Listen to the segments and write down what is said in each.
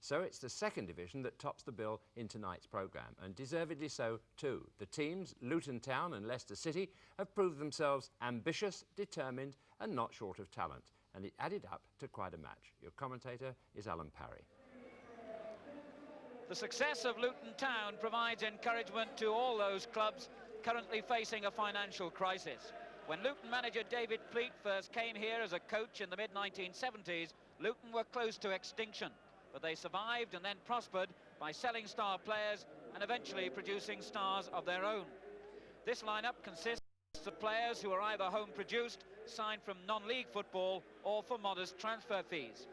So it's the second division that tops the bill in tonight's programme, and deservedly so too. The teams, Luton Town and Leicester City, have proved themselves ambitious, determined and not short of talent, and it added up to quite a match. Your commentator is Alan Parry. The success of Luton Town provides encouragement to all those clubs currently facing a financial crisis. When Luton manager David Pleat first came here as a coach in the mid-1970s, Luton were close to extinction, but they survived and then prospered by selling star players and eventually producing stars of their own. This lineup consists of players who are either home-produced, signed from non-league football, or for modest transfer fees.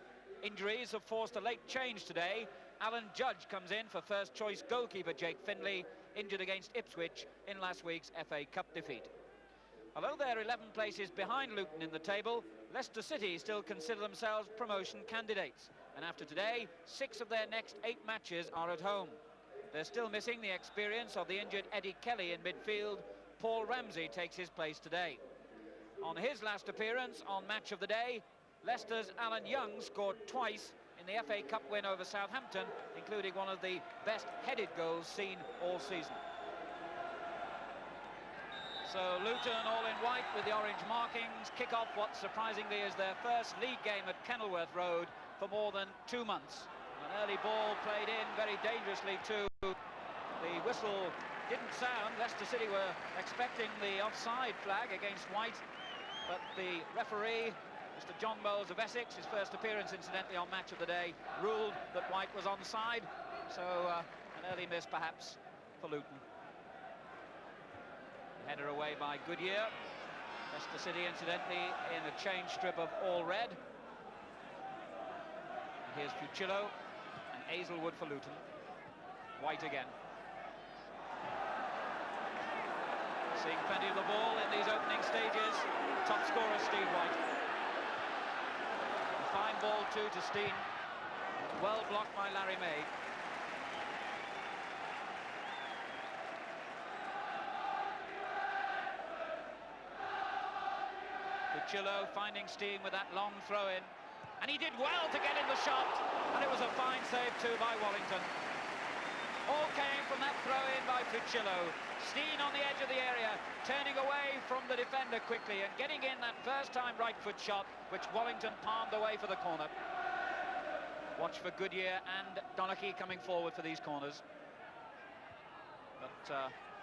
Injuries have forced a late change today. Alan Judge comes in for first-choice goalkeeper Jake Findlay, injured against Ipswich in last week's FA Cup defeat. Although they're 11 places behind Luton in the table, Leicester City still consider themselves promotion candidates, and after today, 6 of their next 8 matches are at home. They're still missing the experience of the injured Eddie Kelly in midfield. Paul Ramsey takes his place today. On his last appearance on Match of the Day, Leicester's Alan Young scored twice in the FA Cup win over Southampton, including one of the best headed goals seen all season. So Luton all in white with the orange markings kick off what surprisingly is their first league game at Kenilworth Road for more than 2 months. An early ball played in very dangerously too. The whistle didn't sound. Leicester City were expecting the offside flag against White, but the referee, Mr. John Bowles of Essex, his first appearance incidentally on Match of the Day, ruled that White was onside. So an early miss perhaps for Luton. Header away by Goodyear. Leicester City incidentally in a change strip of all red. And here's Fucillo and Hazelwood for Luton. White again. Seeing plenty of the ball in these opening stages. Top scorer Steve White. A fine ball too to Steen. Well blocked by Larry May. Fucillo finding Steen with that long throw-in, and he did well to get in the shot, and it was a fine save too by Wallington. All came from that throw-in by Fucillo. Steen on the edge of the area, turning away from the defender quickly and getting in that first-time right foot shot, which Wallington palmed away for the corner. Watch for Goodyear and Donachie coming forward for these corners. But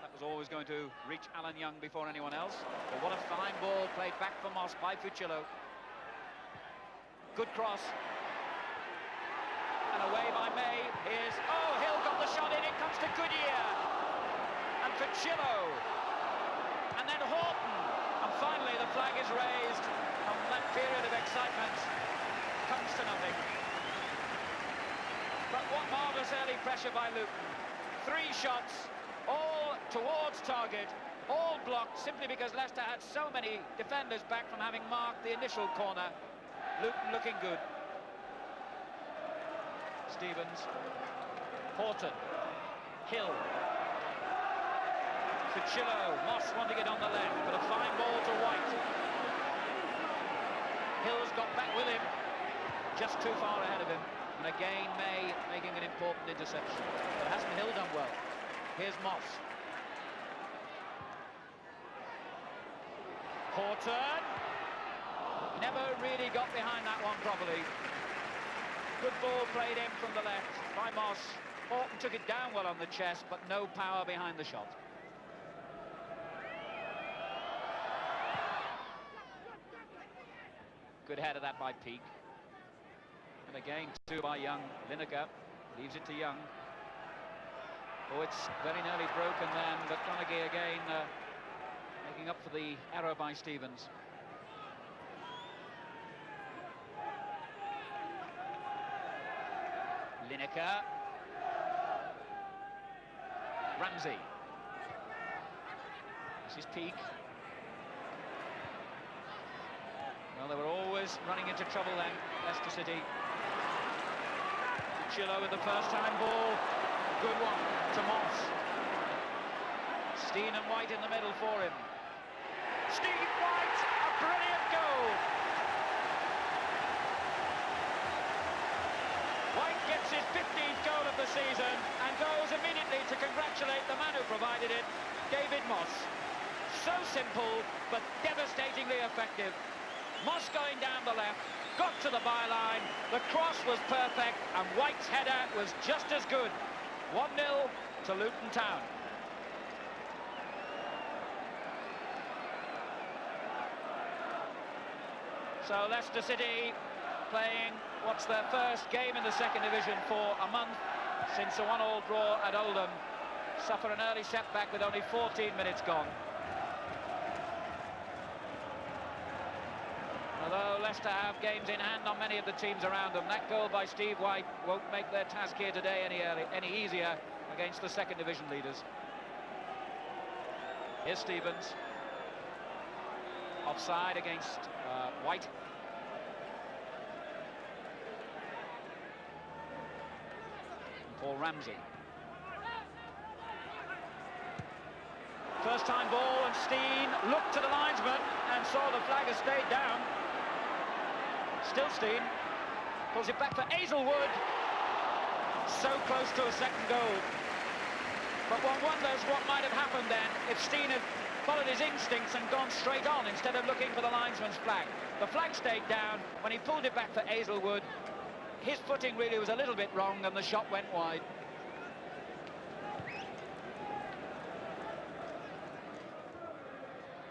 that was always going to reach Alan Young before anyone else. But what a fine ball played back for Moss by Fucillo. Good cross. And away by May. Here's... oh, Hill got the shot in. It comes to Goodyear. And Fucillo. And then Horton. And finally the flag is raised. And that period of excitement comes to nothing. But what marvellous early pressure by Luton. 3 shots. All towards target, all blocked simply because Leicester had so many defenders back from having marked the initial corner. Luton looking good. Stevens, Horton, Hill, Fucillo, Moss wanting it on the left, but a fine ball to White. Hill's got back with him, just too far ahead of him, and again May making an important interception. But hasn't Hill done well? Here's Moss. Horton. Never really got behind that one properly. Good ball played in from the left by Moss. Horton took it down well on the chest, but no power behind the shot. Good header that by Peake. And again, too, by Young. Lineker leaves it to Young. Oh, it's very nearly broken then, but Donaghy again making up for the error by Stevens. Lineker. Ramsey. This is Peake. Well, they were always running into trouble then, Leicester City. Fucillo with the first-time ball. Good one to Moss. Steen and White in the middle for him. Steve White, a brilliant goal. White gets his 15th goal of the season and goes immediately to congratulate the man who provided it, David Moss. So simple, but devastatingly effective. Moss going down the left, got to the byline, the cross was perfect, and White's header was just as good. 1-0 to Luton Town. So Leicester City playing what's their first game in the second division for a month since a 1-1 draw at Oldham. Suffer an early setback with only 14 minutes gone. Although Leicester have games in hand on many of the teams around them, that goal by Steve White won't make their task here today any easier against the second division leaders. Here's Stevens. Offside against White. Paul Ramsey. First time ball, and Steen looked to the linesman and saw the flag has stayed down. Still Steen. Pulls it back for Hazelwood. So close to a second goal. But one wonders what might have happened then if Steen had followed his instincts and gone straight on instead of looking for the linesman's flag. The flag stayed down. When he pulled it back for Hazelwood, his footing really was a little bit wrong and the shot went wide.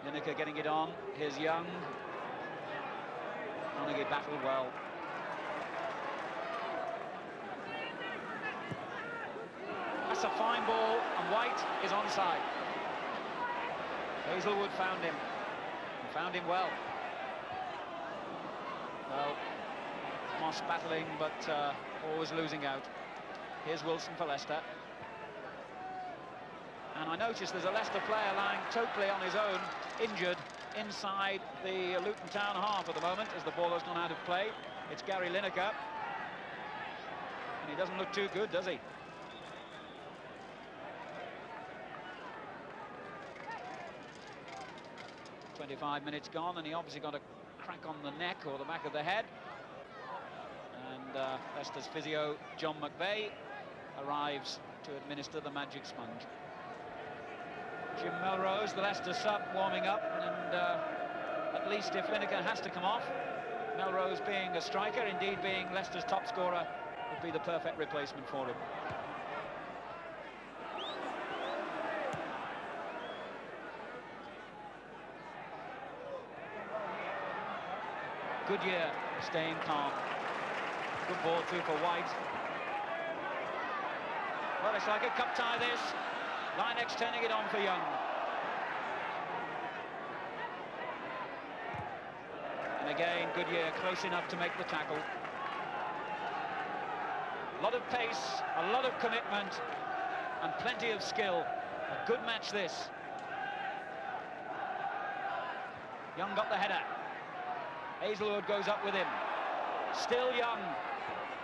Lineker getting it on. Here's Young. Donaghy battled well. That's a fine ball, and White is onside. Hazelwood found him, and found him well. Well, Moss battling, but always losing out. Here's Wilson for Leicester. And I notice there's a Leicester player lying totally on his own, injured, inside the Luton Town half at the moment, as the ball has gone out of play. It's Gary Lineker. And he doesn't look too good, does he? "25 minutes gone, and he obviously got a crack on the neck or the back of the head. And Leicester's physio, John McVeigh, arrives to administer the magic sponge. Jim Melrose, the Leicester sub, warming up, and at least if Lineker has to come off, Melrose being a striker, indeed being Leicester's top scorer, would be the perfect replacement for him. Goodyear staying calm. Good ball too for White. Well, it's like a cup tie, this. Lineker turning it on for Young. And again, Goodyear close enough to make the tackle. A lot of pace, a lot of commitment, and plenty of skill. A good match, this. Young got the header. Hazelwood goes up with him. Still Young.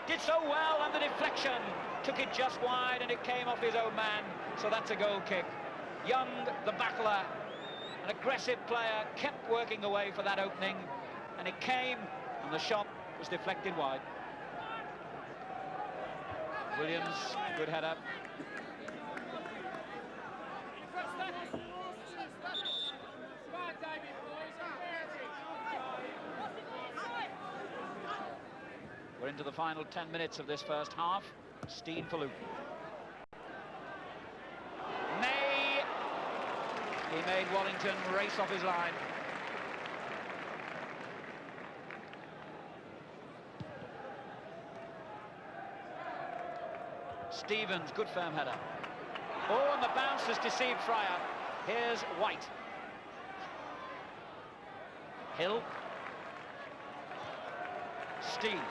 Did so well, and the deflection took it just wide, and it came off his own man, so that's a goal kick. Young, the battler, an aggressive player, kept working away for that opening, and it came, and the shot was deflected wide. Williams, good header. We're into the final 10 minutes of this first half. Steen for Luton. May. He made Wallington race off his line. Stevens, good firm header. Oh, and the bounce has deceived Fryer. Here's White. Hill. Steen.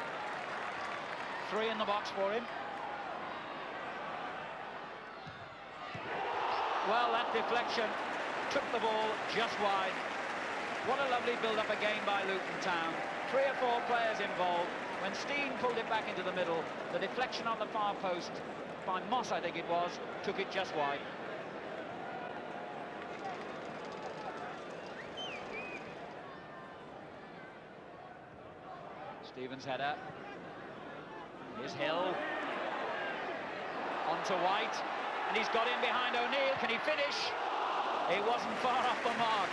3 in the box for him. Well, that deflection took the ball just wide. What a lovely build-up again by Luton Town. 3 or 4 players involved. When Steen pulled it back into the middle, the deflection on the far post by Moss, I think it was, took it just wide. Stevens' header. Here's Hill. to White, and he's got in behind O'Neill. Can he finish? He wasn't far off the mark.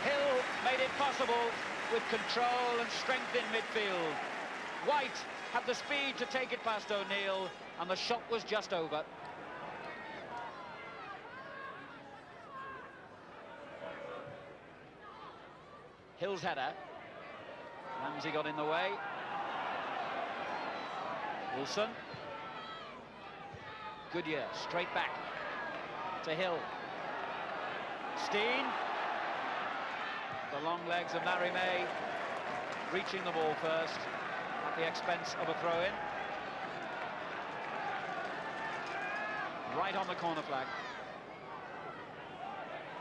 Hill made it possible with control and strength in midfield. White had the speed to take it past O'Neill, and the shot was just over. Hill's header. Ramsey got in the way. Wilson. Goodyear, straight back to Hill. Steen. The long legs of Larry May, reaching the ball first at the expense of a throw-in. Right on the corner flag.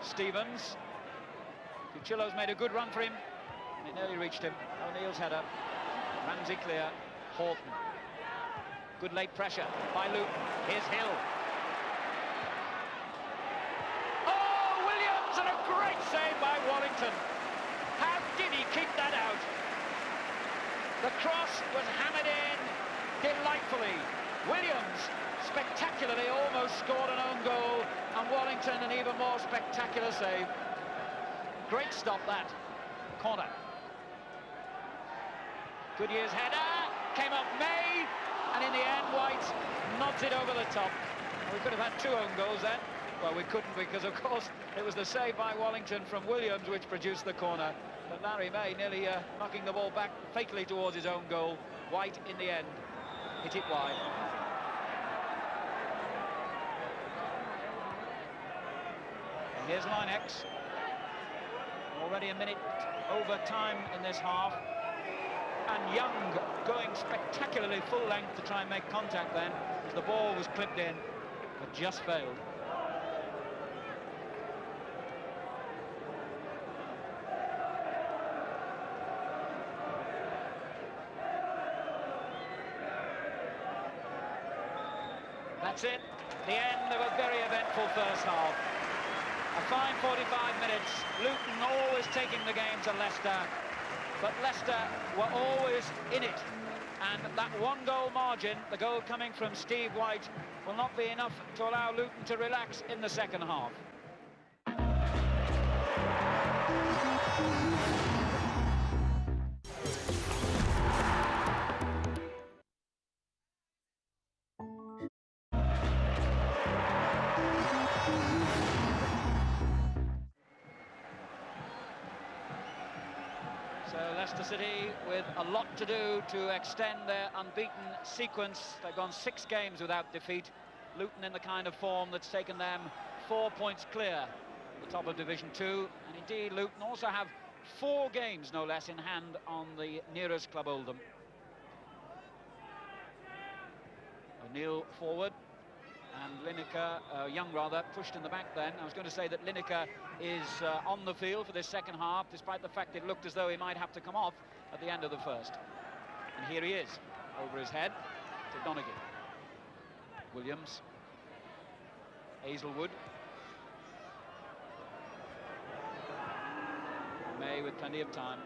Stevens. Cuchillo's made a good run for him, and it nearly reached him. O'Neill's header. Ramsey clear. Horton. Good late pressure by Luton. Here's Hill. Oh, Williams, and a great save by Wallington. How did he keep that out? The cross was hammered in delightfully. Williams spectacularly almost scored an own goal, and Wallington an even more spectacular save. Great stop, that. Corner. Goodyear's header came off May, and in the end White nods it over the top. We could have had 2 own goals then. Well, we couldn't, because of course it was the save by Wallington from Williams which produced the corner. But Larry May nearly knocking the ball back fatally towards his own goal. White in the end hit it wide. And here's Lineker. Already a minute over time in this half, and Young going spectacularly full length to try and make contact then, as the ball was clipped in, but just failed. That's it, the end of a very eventful first half. A fine 45 minutes, Luton always taking the game to Leicester, but Leicester were always in it. And that 1-goal margin, the goal coming from Steve White, will not be enough to allow Luton to relax in the second half. Leicester City with a lot to do to extend their unbeaten sequence. They've gone 6 games without defeat. Luton in the kind of form that's taken them 4 points clear at the top of Division 2. And indeed, Luton also have 4 games, no less, in hand on the nearest club, Oldham. O'Neill forward. And Lineker, Young rather, pushed in the back then. I was going to say that Lineker is on the field for this second half, despite the fact it looked as though he might have to come off at the end of the first. And here he is, over his head to Donegan. Williams. Hazelwood. May with plenty of time.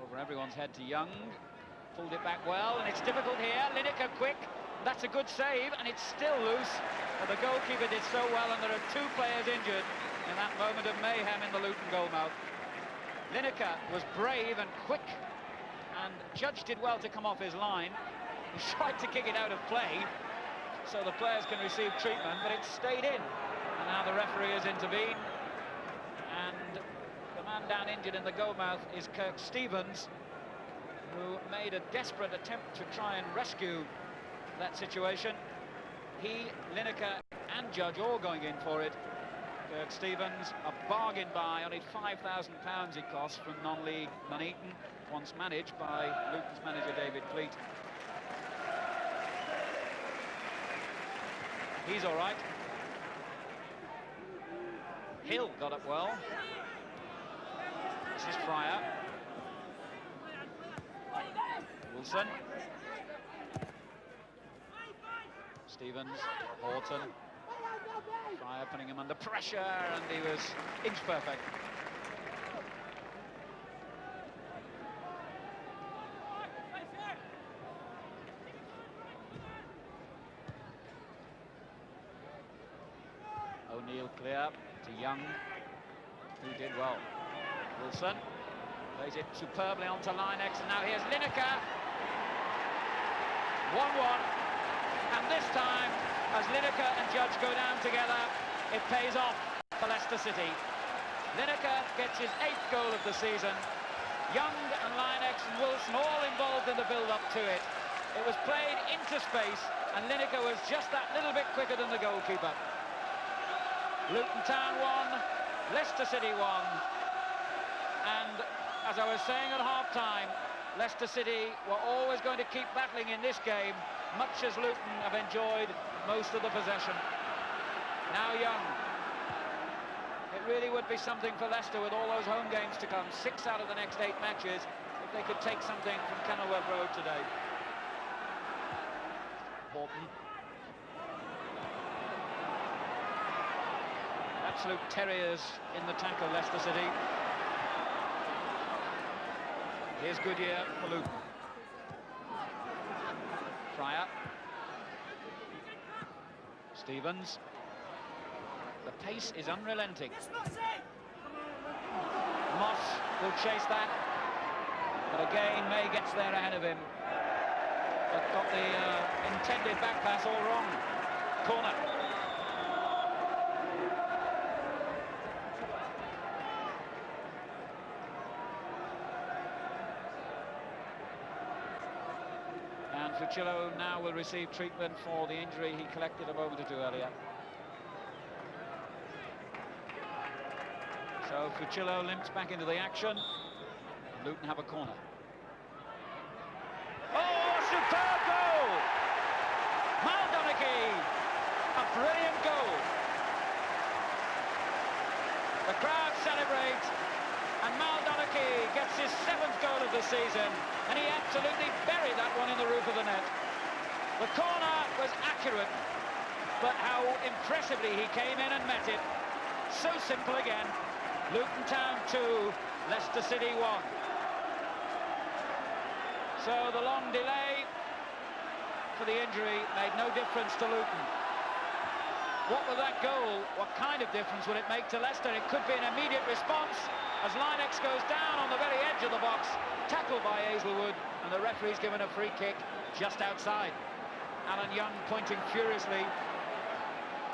Over everyone's head to Young. Pulled it back well, and it's difficult here. Lineker quick. That's a good save, and it's still loose. But the goalkeeper did so well, and there are 2 players injured in that moment of mayhem in the Luton goalmouth. Lineker was brave and quick, and Judge did well to come off his line. He tried to kick it out of play, so the players can receive treatment, but it stayed in. And now the referee has intervened, and the man down injured in the goalmouth is Kirk Stevens, who made a desperate attempt to try and rescue that situation. He, Lineker and Judge all going in for it. Kirk Stevens, a bargain buy, only £5,000 it costs from non-league Nuneaton, once managed by Luton's manager David Pleat. He's all right. Hill got up well. This is Fryer. Wilson. Stevens, Horton. Fryer putting him under pressure, and he was inch perfect. Clear to Young, who did well. Wilson plays it superbly onto Lineker, and now here's Lineker. 1-1, and this time, as Lineker and Judge go down together, it pays off for Leicester City. Lineker gets his 8th goal of the season. Young and Lineker and Wilson all involved in the build-up to it. It was played into space, and Lineker was just that little bit quicker than the goalkeeper. Luton Town won, Leicester City won, and as I was saying at half-time, Leicester City were always going to keep battling in this game, much as Luton have enjoyed most of the possession. Now Young. It really would be something for Leicester with all those home games to come, 6 out of the next 8 matches, if they could take something from Kenilworth Road today. Horton. Absolute terriers in the tackle, Leicester City. Here's Goodyear for Luton. Fryer. Stevens. The pace is unrelenting. Moss will chase that, but again May gets there ahead of him. But got the intended back pass all wrong. Corner. And Fucillo now will receive treatment for the injury he collected a moment or two earlier. So Fucillo limps back into the action. Luton have a corner. Oh, superb goal! Maldoneki, a brilliant goal. The crowd celebrate, and Maldoneki gets his 7th goal of the season, and he absolutely buried that one in the roof of the net. The corner was accurate, but how impressively he came in and met it. So simple again. Luton Town 2, Leicester City 1. So the long delay for the injury made no difference to Luton. What will that goal, what kind of difference will it make to Leicester? It could be an immediate response as Lineker goes down on the very edge of the box, tackled by Hazelwood, and the referee's given a free kick just outside. Alan Young pointing furiously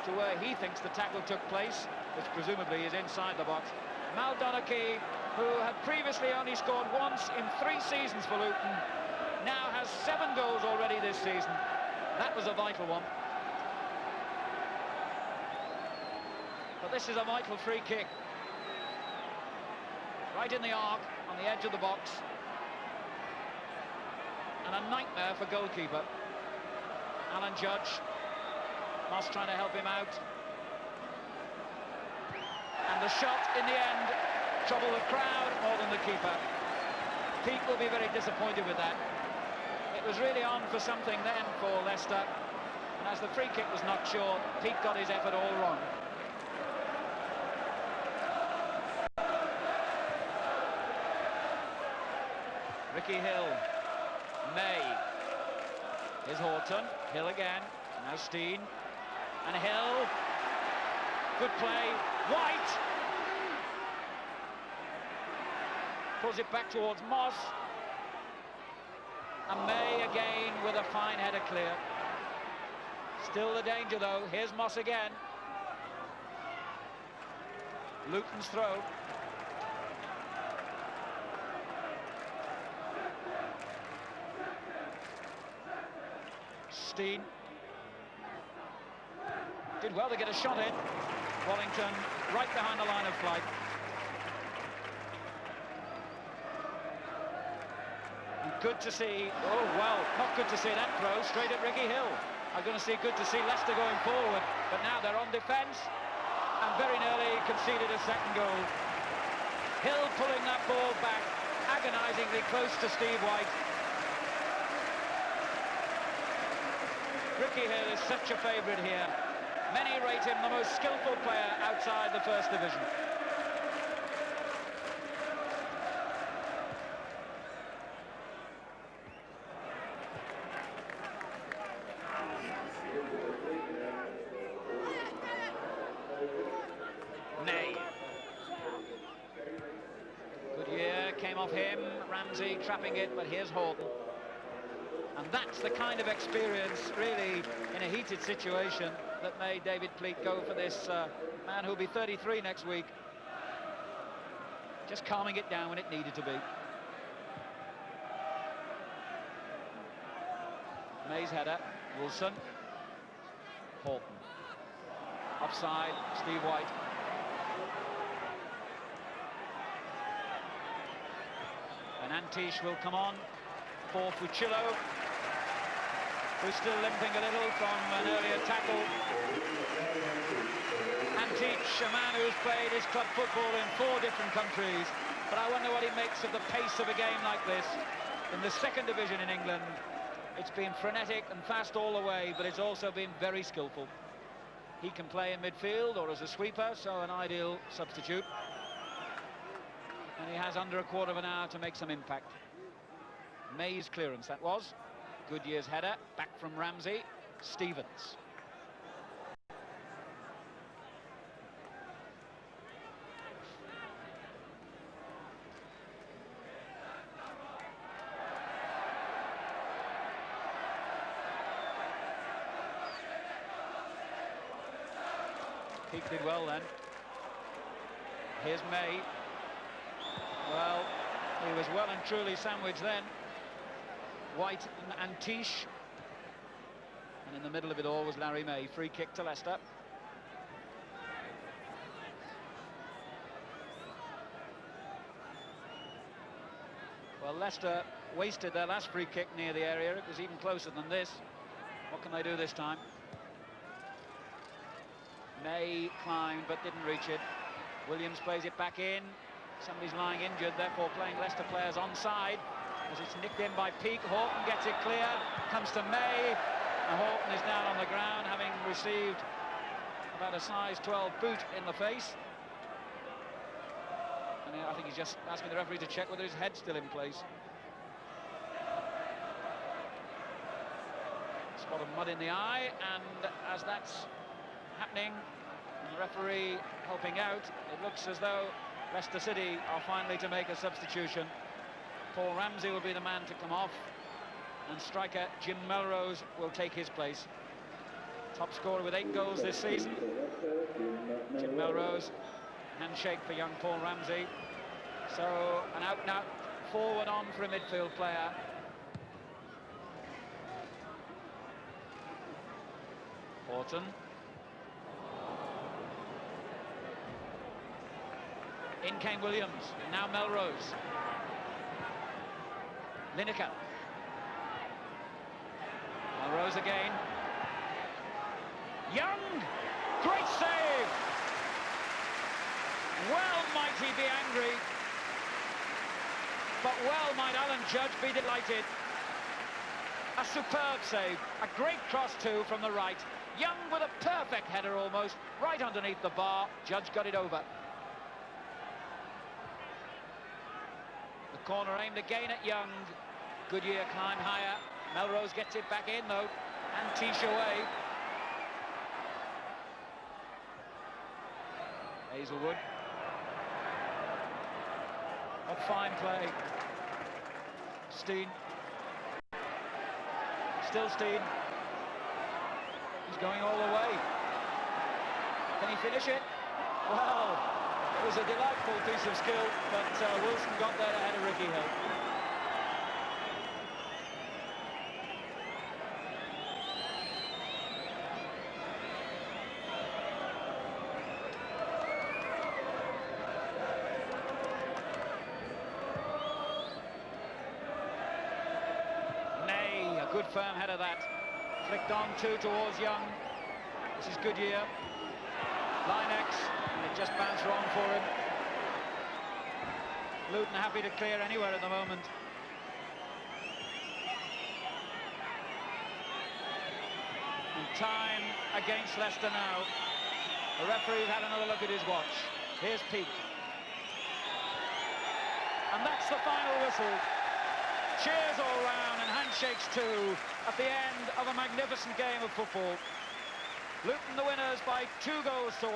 to where he thinks the tackle took place, which presumably is inside the box. Maldoneki, who had previously only scored once in 3 seasons for Luton, now has 7 goals already this season. That was a vital one. But this is a vital free kick. Right in the arc, on the edge of the box. And a nightmare for goalkeeper. Alan Judge. Moss trying to help him out. And the shot in the end troubled the crowd more than the keeper. Pete will be very disappointed with that. It was really on for something then for Leicester, and as the free kick was knocked short, Pete got his effort all wrong. Ricky Hill, May, here's Horton, Hill again, now Steen, and Hill, good play, White, pulls it back towards Moss, and May again with a fine header clear. Still the danger though, here's Moss again. Luton's throw. Steen. Did well to get a shot in. Wallington right behind the line of flight. And good to see, oh well, not good to see that throw straight at Ricky Hill. I'm going to see good to see Leicester going forward, but now they're on defence and very nearly conceded a second goal. Hill pulling that ball back, agonisingly close to Steve White. Ricky Hill is such a favourite here. Many rate him the most skillful player outside the First Division. time off him. Ramsey trapping it, but here's Horton. And that's the kind of experience, really, in a heated situation that made David Pleat go for this man who'll be 33 next week. Just calming it down when it needed to be. May's header, Wilson. Horton. Offside, Steve White. And Antish will come on for Fucillo, who's still limping a little from an earlier tackle. Antish, a man who's played his club football in 4 different countries, but I wonder what he makes of the pace of a game like this. In the 2nd division in England, it's been frenetic and fast all the way, but it's also been very skillful. He can play in midfield or as a sweeper, so an ideal substitute. And he has under a quarter of an hour to make some impact. May's clearance, that was. Goodyear's header, back from Ramsey. Stevens. Peake did well then. Here's May. Well, he was well and truly sandwiched then. White and Antish. And in the middle of it all was Larry May. Free kick to Leicester. Well, Leicester wasted their last free kick near the area. It was even closer than this. What can they do this time? May climbed but didn't reach it. Williams plays it back in. Somebody's lying injured, therefore playing Leicester players onside as it's nicked in by Peake. Horton gets it clear, comes to May, and Horton is down on the ground, having received about a size 12 boot in the face. And I think he's just asking the referee to check whether his head's still in place. Spot of mud in the eye, and as that's happening, and the referee helping out, it looks as though Leicester City are finally to make a substitution. Paul Ramsey will be the man to come off, and striker Jim Melrose will take his place. Top scorer with 8 goals this season. Jim Melrose, handshake for young Paul Ramsey. So an out-and-out forward on for a midfield player. Horton. In came Williams, now Melrose. Lineker. Melrose again. Young! Great save! Well might he be angry, but well might Alan Judge be delighted. A superb save, a great cross too from the right. Young with a perfect header almost, right underneath the bar. Judge got it over. The corner aimed again at Young. Goodyear climb higher. Melrose gets it back in though. Antish away. Hazelwood. What fine play. Steen. Still Steen. He's going all the way. Can he finish it? Well, it was a delightful piece of skill, but Wilson got there ahead of Ricky Hill. Nay, a good firm header that. Flicked on two towards Young. This is Goodyear. Lineker, and it just bounced wrong for him. Luton happy to clear anywhere at the moment. And time against Leicester now. The referee's had another look at his watch. Here's Peake. And that's the final whistle. Cheers all round and handshakes too at the end of a magnificent game of football. Luton the winners by 2 goals to 1.